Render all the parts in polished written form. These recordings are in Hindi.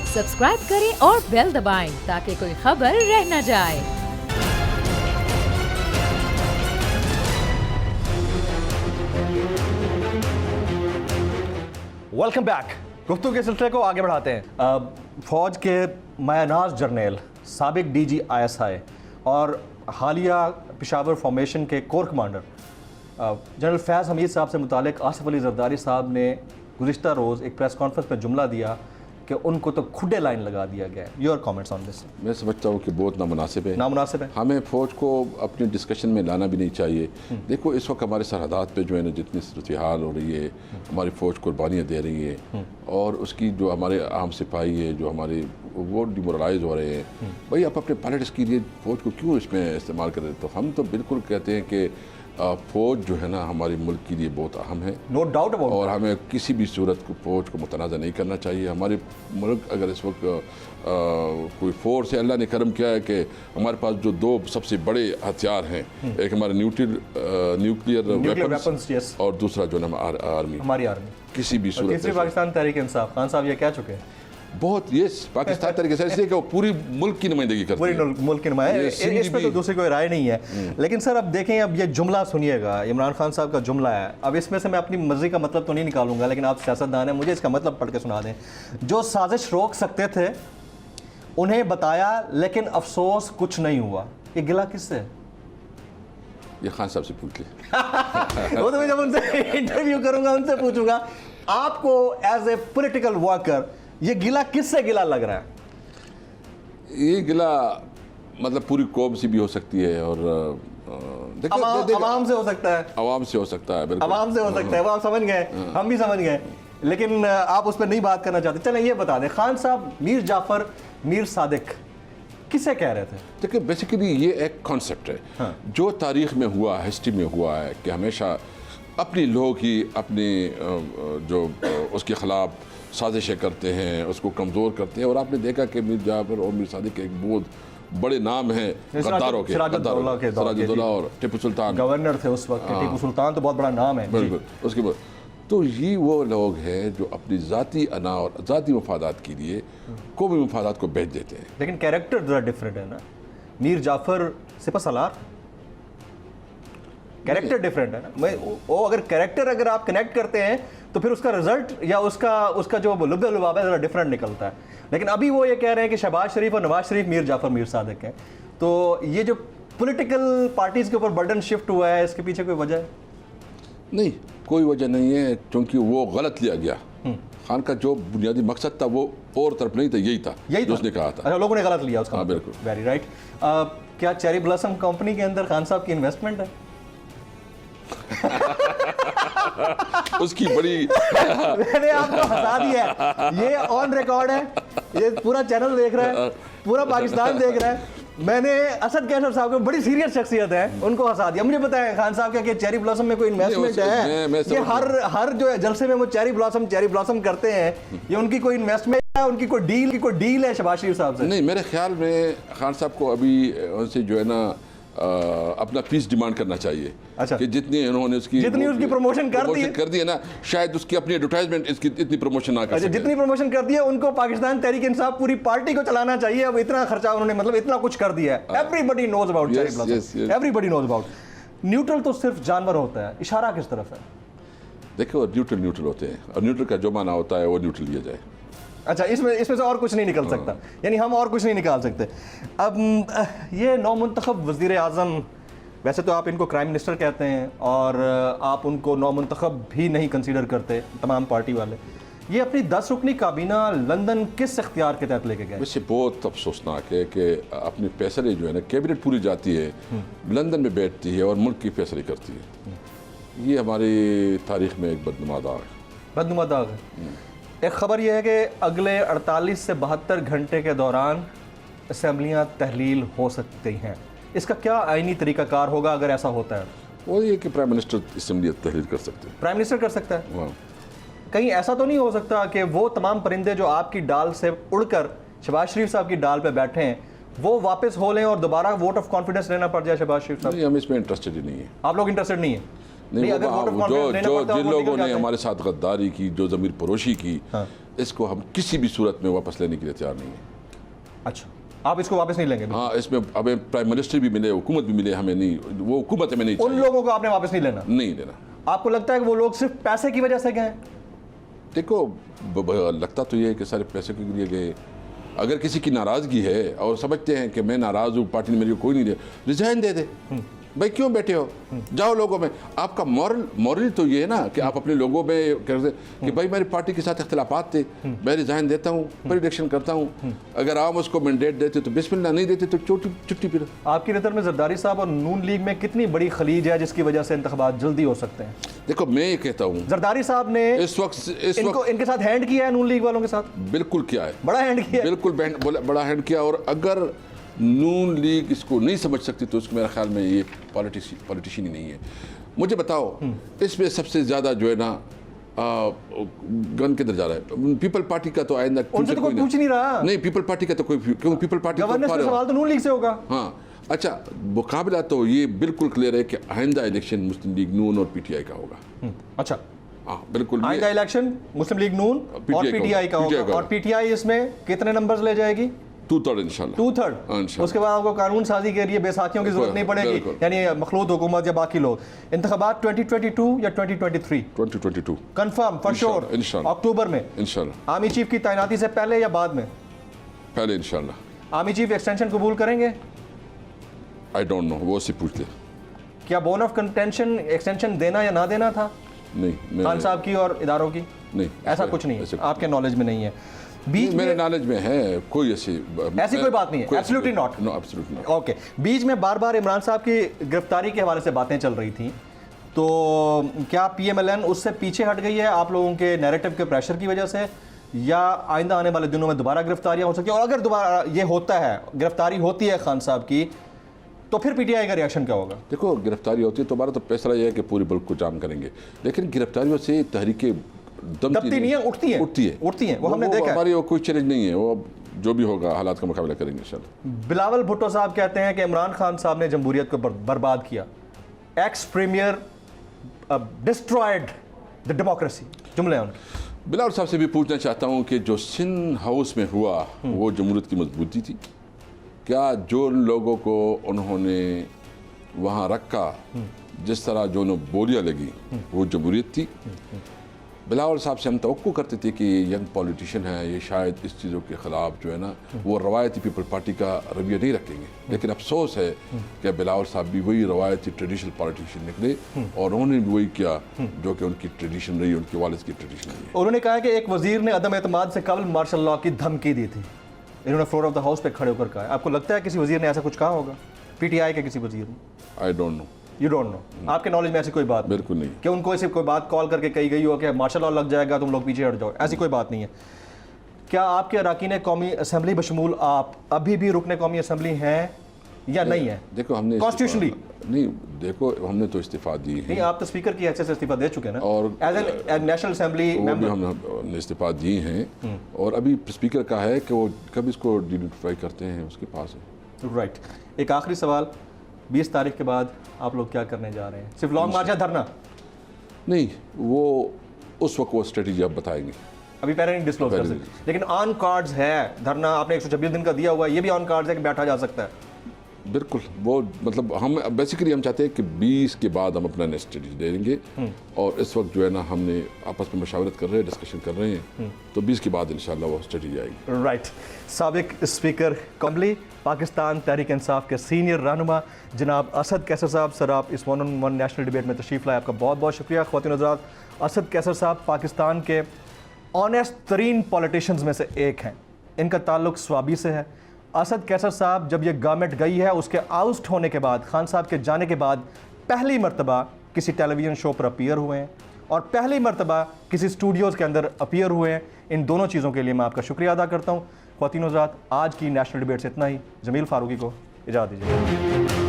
सब्सक्राइब करें और बेल दबाएं ताकि कोई खबर रह न जाए। Welcome back. गुफ्तगू के सिलसिले को आगे बढ़ाते हैं। फौज के मायानाज जर्नल, साबिक डीजी ISI और हालिया पेशावर फॉर्मेशन के कोर कमांडर जनरल फैज़ हमीद साहब से मुतालिक आसिफ अली ज़रदारी साहब ने गुज़िश्ता रोज़ एक प्रेस कॉन्फ्रेंस में जुमला दिया कि उनको तो खुडे लाइन लगा दिया गया है। Your comments on this? मैं समझता हूँ कि बहुत नामुनासिब है। हमें फ़ौज को अपनी डिस्कशन में लाना भी नहीं चाहिए। देखो, इस वक्त हमारे सरहदात पे जो है ना जितनी सूरत हाल हो रही है, हमारी फ़ौज कुर्बानियाँ दे रही है और उसकी जो हमारे आम सिपाही है जो हमारे वो डिमोरलाइज हो रहे हैं। भाई आप अपने पॉलिटिक्स के लिए फ़ौज को क्यों इसमें इस्तेमाल कर रहे? तो हम तो बिल्कुल कहते हैं कि फ़ौज जो है ना हमारे मुल्क के लिए बहुत अहम है, नो डाउट अबाउट, और हमें किसी भी सूरत को फ़ौज को मुतनाज़ा नहीं करना चाहिए। हमारे मुल्क अगर इस वक्त कोई फोर्स है, अल्लाह ने करम किया है कि हमारे पास जो दो सबसे बड़े हथियार हैं, एक हमारे न्यूक्लियर वेपन्स और दूसरा जो है हमारी आर्मी। किसी भी सूरत में पाकिस्तान तहरीक इंसाफ खान साहब ये कह चुके हैं बहुत ये पाकिस्तान तरीके से, इसलिए कि वो पूरी मुल्क की नुमाइंदगी करती है, पूरी मुल्क की नुमाइंदगी, इस पर तो दूसरी कोई राय नहीं है। लेकिन सर अब देखें, अब ये जुमला सुनिएगा, इमरान खान साहब का जुमला है। अब इसमें से मैं अपनी मर्जी का मतलब तो नहीं निकालूंगा, लेकिन आप सियासतदान हैं, मुझे इसका मतलब पढ़ के सुना दें। जो साजिश रोक सकते थे उन्हें बताया, लेकिन अफसोस कुछ नहीं हुआ। ये गिला किससे? ये खान साहब से पूछ ले। वो तो मैं जब उनसे इंटरव्यू करूंगा उनसे पूछूंगा, आपको एज ए पॉलिटिकल वर्कर ये गिला किससे गिला लग रहा है? ये गिला मतलब पूरी कौम से भी हो सकती है और अवाम से हो सकता है, अवाम से हो सकता है, अवाम से हो सकता है। वो आप समझ गए, हम भी समझ गए, लेकिन आप उस पर नहीं बात करना चाहते। चलें ये बता दें, खान साहब मीर जाफर मीर सादिक किसे कह रहे थे? देखिए, बेसिकली ये एक कॉन्सेप्ट है। हाँ। जो तारीख में हुआ, हिस्ट्री में हुआ है कि हमेशा अपनी लोग ही अपने जो उसके खिलाफ साजिशें करते हैं, उसको कमज़ोर करते हैं। और आपने देखा कि मीर जाफर और मीर सादिक एक बहुत बड़े नाम हैं गद्दारों के, सिराजुद्दौला और टिपू सुल्तान गवर्नर थे उस वक्त। टिपू सुल्तान तो बहुत बड़ा नाम है। बिल्कुल। उसके बाद तो ये वो लोग हैं जो अपनी ज़ाती अना और ज़ाती मफादात के लिए कौमी मफादात को बेच देते हैं। लेकिन कैरेक्टर ज़रा डिफरेंट है ना। मीर जाफर सिपह सलार, कैरेक्टर डिफरेंट है ना। वो अगर कैरेक्टर अगर आप कनेक्ट करते हैं तो फिर उसका रिजल्ट या उसका जो लुब्बे लुबाबा है ज़रा डिफरेंट निकलता है। लेकिन अभी वो ये कह रहे हैं कि शहबाज शरीफ और नवाज शरीफ मीर जाफर मीर सादिक हैं। तो ये जो पॉलिटिकल पार्टीज़ के ऊपर बर्डन शिफ्ट हुआ है, इसके पीछे कोई वजह है? नहीं, कोई वजह नहीं है, क्योंकि वो गलत लिया गया। खान का जो बुनियादी मकसद था वो और तरफ नहीं था, यही था जो उसने कहा था। अच्छा, लोगों ने गलत लिया उसका। हाँ, बिल्कुल, वेरी राइट। क्या चेरी ब्लॉसम कंपनी के अंदर खान साहब की इन्वेस्टमेंट है? उसकी बड़ी मैंने आपको हंसा दिया है, ये ऑन रिकॉर्ड है, ये पूरा चैनल देख रहा है, पूरा पाकिस्तान देख रहा है। मैंने असद कैसर साहब को, बड़ी सीरियस शख्सियत है, उनको हंसा दिया। मुझे बताया खान साहब क्या कि चेरी ब्लॉसम में कोई इन्वेस्टमेंट है? ये हर जो है जलसे में वो चेरी ब्लॉसम करते हैं, ये उनकी कोई इन्वेस्टमेंट है, उनकी कोई डील है शहबाज शरीफ साहब से? नहीं, मेरे ख्याल में खान साहब को अभी उनसे जो है ना अपना फीस डिमांड करना चाहिए। अच्छा। कि जितनी उन्होंने उसकी प्रमोशन कर दी है ना, शायद उसकी अपनी एडवर्टाइजमेंट इसकी इतनी प्रमोशन ना कर सके। जितनी प्रमोशन कर दी है, उनको पाकिस्तान तहरीक इंसाफ पूरी पार्टी को चलाना चाहिए। अब इतना खर्चा उन्होंने, मतलब इतना कुछ कर दिया है। Everybody knows about cherry blossom, everybody knows about. Neutral तो सिर्फ जानवर होता है, इशारा किस तरफ है? देखो, न्यूट्रल होते हैं और न्यूट्रल का जो माना होता है वो न्यूट्रल लिया जाए। अच्छा, इसमें से और कुछ नहीं निकल सकता, यानी हम और कुछ नहीं निकाल सकते। अब ये नौमुंतखब वज़ीर आज़म, वैसे तो आप इनको प्राइम मिनिस्टर कहते हैं और आप उनको नौमुंतखब भी नहीं कंसीडर करते तमाम पार्टी वाले। ये अपनी 10 रुकनी काबीना लंदन किस इख्तियार के तहत लेके गए? वैसे बहुत अफसोसनाक है कि अपने फैसले जो है ना, कैबिनेट पूरी जाती है, लंदन में बैठती है और मुल्क की फैसले करती है। ये हमारी तारीख में एक बदनुमा दाग है। एक ख़बर यह है कि अगले 48 से 72 घंटे के दौरान असम्बलियाँ तहलील हो सकती हैं। इसका क्या आईनी तरीक़ाकार होगा अगर ऐसा होता है? वो ये कि प्राइम मिनिस्टर असम्बली तहलील कर सकते हैं। प्राइम मिनिस्टर कर सकता है? कहीं ऐसा तो नहीं हो सकता कि वो तमाम परिंदे जो आपकी डाल से उड़कर शहबाज शरीफ साहब की डाल पे बैठे हैं, वो वापस हो लें और दोबारा वोट ऑफ कॉन्फिडेंस लेना पड़ जाए शहबाज शरीफ साहब? नहीं, हम इसमें इंटरेस्टेड ही नहीं है। आप लोग इंटरेस्टेड नहीं है? नहीं, अगर वो vote of जो confidence लेना जो पड़ता है, जिन वो लोगों निकल ने जाते हैं। हमारे साथ गद्दारी की, जो ज़मीर फरोशी की, इसको हम किसी भी सूरत में वापस लेने के लिए तैयार नहीं है। अच्छा, आप इसको वापस नहीं लेंगे? हाँ, इसमें हमें प्राइम मिनिस्टर भी मिले, हुकूमत भी मिले, हमें नहीं, वो हुकूमत हमें नहीं उन चाहिए, लोगों को आपने वापस नहीं लेना? नहीं देना। आपको लगता है कि वो लोग सिर्फ पैसे की वजह से गए? देखो, लगता तो ये है कि सारे पैसे के लिए गए। अगर किसी की नाराज़गी है और समझते हैं कि मैं नाराज़ हूँ, पार्टी ने मेरे को कोई नहीं दे, रिजाइन दे दे भाई, क्यों बैठे हो, जाओ लोगों में। आपका मॉरल तो ये है ना कि आप अपने लोगों में कहते कि भाई मेरी पार्टी के साथ इख्तिलाफात थे, मैं रिजाइन देता हूँ, फिर इलेक्शन करता हूँ। अगर आप उसको मैंडेट देते तो बिस्मिल्लाह, नहीं देते तो छुट्टी फिर। आपकी नज़र में जरदारी साहब और नून लीग में कितनी बड़ी खलीज है जिसकी वजह से इंतखाबात जल्दी हो सकते हैं? देखो, मैं ये कहता हूँ जरदारी साहब ने इस वक्त इनके साथ हैंड किया है, नून लीग वालों के साथ बिल्कुल किया है, बड़ा हैंड किया है। बिल्कुल बड़ा हैंड किया। और अगर नून लीग इसको नहीं समझ सकती तो उसको मेरे ख्याल में ये पॉलिटिशियन ही नहीं है। मुझे बताओ, इसमें सबसे ज़्यादा जो है ना गन किधर जा रहा है? पीपल पार्टी का तो आइंदा उनसे तो कोई पूछ नहीं रहा। नहीं, पीपल पार्टी का तो कोई, क्यों पीपल पार्टी गवर्नेंस का सवाल तो नून लीग से होगा। हाँ, अच्छा, मुकाबला तो ये बिल्कुल क्लियर है कि आइंदा इलेक्शन मुस्लिम लीग नून और पीटीआई का होगा। अच्छा, हाँ बिल्कुल, आइंदा इलेक्शन मुस्लिम लीग नून और पीटीआई का होगा। और पीटीआई इसमें कितने नंबर्स ले जाएगी? 2/3 इंशाल्लाह। 2/3। उसके बाद आपको कानून साजी के लिए बेसाखियों की जरूरत नहीं पड़ेगी, यानी मखलूत हुकूमत या बाकी लोग। इंतखाबात 2022 या 2023? 2022 कंफर्म फॉर श्योर, अक्टूबर में इंशाल्लाह। आर्मी चीफ की तैनाती से पहले या बाद में? पहले इंशाल्लाह। आर्मी चीफ एक्सटेंशन कबूल करेंगे? आई डोंट नो, वो उससे पूछ ले। क्या बोन ऑफ कंटेंशन एक्सटेंशन देना या ना देना था नहीं, खान साहब की और इदारों की? नहीं, ऐसा कुछ नहीं है, आपके नॉलेज में नहीं है? बीच मेरे नॉलेज में है, कोई ऐसी कोई बात नहीं है, absolutely not. No, absolutely not. Okay, बीच में बार बार इमरान साहब की गिरफ्तारी के हवाले से बातें चल रही थी, तो क्या पीएमएलएन उससे पीछे हट गई है आप लोगों के नैरेटिव के प्रेशर की वजह से, या आइंदा आने वाले दिनों में दोबारा गिरफ्तारियां हो सकती है? और अगर दोबारा ये होता है, गिरफ्तारी होती है खान साहब की, तो फिर पीटीआई का रिएक्शन क्या होगा? देखो, गिरफ्तारी होती है तो हमारा तो फैसला यह है कि पूरे मुल्क को जाम करेंगे, लेकिन गिरफ्तारियों से तहरीकें दबती नहीं है, उठती है। वो हमने देखा है। हमारी वो कोई चैलेंज नहीं है, वो जो भी होगा हालात का मुकाबला करेंगे इंशाल्लाह। बिलावल भुट्टो साहब कहते हैं कि इमरान खान साहब ने जमहूरियत को बर्बाद किया, ex premier destroyed the democracy, जुमले हैं उनके। बिलावल साहब से भी पूछना चाहता हूँ कि जो सिंध हाउस में हुआ वो जमहूरियत की मजबूती थी क्या? जो लोगों को उन्होंने वहाँ रखा, जिस तरह जो उन्हें बोलियाँ लगी, वो जमहूरियत थी। बिलावल साहब से हम तवक्को करते थे कि ये यंग पॉलिटिशियन है, ये शायद इस चीज़ों के ख़िलाफ़ जो है ना वो रवायती पीपल पार्टी का रवैया नहीं रखेंगे, लेकिन अफसोस है कि बिलावल साहब भी वही रवायती ट्रेडिशनल पॉलिटिशियन निकले और उन्होंने भी वही किया जो कि उनकी ट्रेडिशन रही, उनके वालिद की ट्रेडिशन रही। उन्होंने कहा कि एक वज़ीर ने अदम एतमाद से कबल मार्शल लॉ की धमकी दी थी, इन्होंने फ्लोर ऑफ द हाउस पे खड़े होकर कहा। आपको लगता है किसी वज़ीर ने ऐसा कुछ कहा होगा, पीटीआई के किसी वज़ीर ने? I don't know. You don't know? आपके नॉलेज में ऐसी कोई बात? बिल्कुल नहीं कि उनको ऐसी कोई बात कॉल करके कही गई हो कि मार्शल लॉ लग जाएगा, तुम लोग पीछे हट जाओ, ऐसी कोई बात नहीं है। क्या आपके अरकान कौमी असम्बली बशमूल आप अभी भी रुकने कौमी असम्बली हैं या नहीं है? देखो, हमने कॉन्स्टिट्यूशनली नहीं, देखो हमने तो इस्तीफा दी है। नहीं, आप तो स्पीकर की हैसियत से इस्तीफा दे चुके हैं ना, और as an national assembly member. हमने इस्तीफा दी हैं और अभी स्पीकर का है कि वो कब इसको डिनोटिफाई करते हैं, उसके पास है। राइट। एक आखिरी सवाल, 20 तारीख के बाद आप लोग क्या करने जा रहे हैं? सिर्फ लॉन्ग मार्च या धरना? नहीं, वो उस वक्त वो स्ट्रेटजी आप बताएंगे, अभी पहले नहीं डिस्क्लोज कर सकते, लेकिन ऑन कार्ड्स है धरना। आपने 126 दिन का दिया हुआ है, ये भी ऑन कार्ड्स है कि बैठा जा सकता है। बिल्कुल, वो मतलब हम बेसिकली हम चाहते हैं कि 20 के बाद हम अपना नेक्स्ट स्ट्रेटजी देंगे और इस वक्त जो है ना हमने आपस में मशावरत कर रहे हैं, डिस्कशन कर रहे हैं, तो 20 के बाद इंशाल्लाह वो स्ट्रेटजी आएगी। राइट। साबिक स्पीकर कमली पाकिस्तान तहरीक इंसाफ के सीनियर रहनुमा जनाब असद कैसर साहब, सर आप इस 1-on-1 नेशनल डिबेट में तशरीफ़ लाए, आपका बहुत बहुत शुक्रिया। ख़वातीन हज़रात, असद कैसर साहब पाकिस्तान के ऑनेस्ट तरीन पॉलिटिशियंस में से एक हैं, इनका ताल्लुक स्वाबी से है। असद कैसर साहब जब ये गवर्नमेंट गई है उसके आउस्ट होने के बाद, खान साहब के जाने के बाद पहली मरतबा किसी टेलीविज़न शो पर अपीयर हुए हैं और पहली मरतबा किसी स्टूडियोज़ के अंदर अपीयर हुए हैं। इन दोनों चीज़ों के लिए मैं आपका शुक्रिया अदा करता हूँ। ख़वातीन हज़रात, आज की नेशनल डिबेट से इतना ही। जमील फारूकी को इजाज़त दीजिए।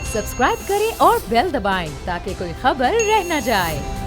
सब्सक्राइब करें और बेल दबाएं ताकि कोई खबर रह न जाए।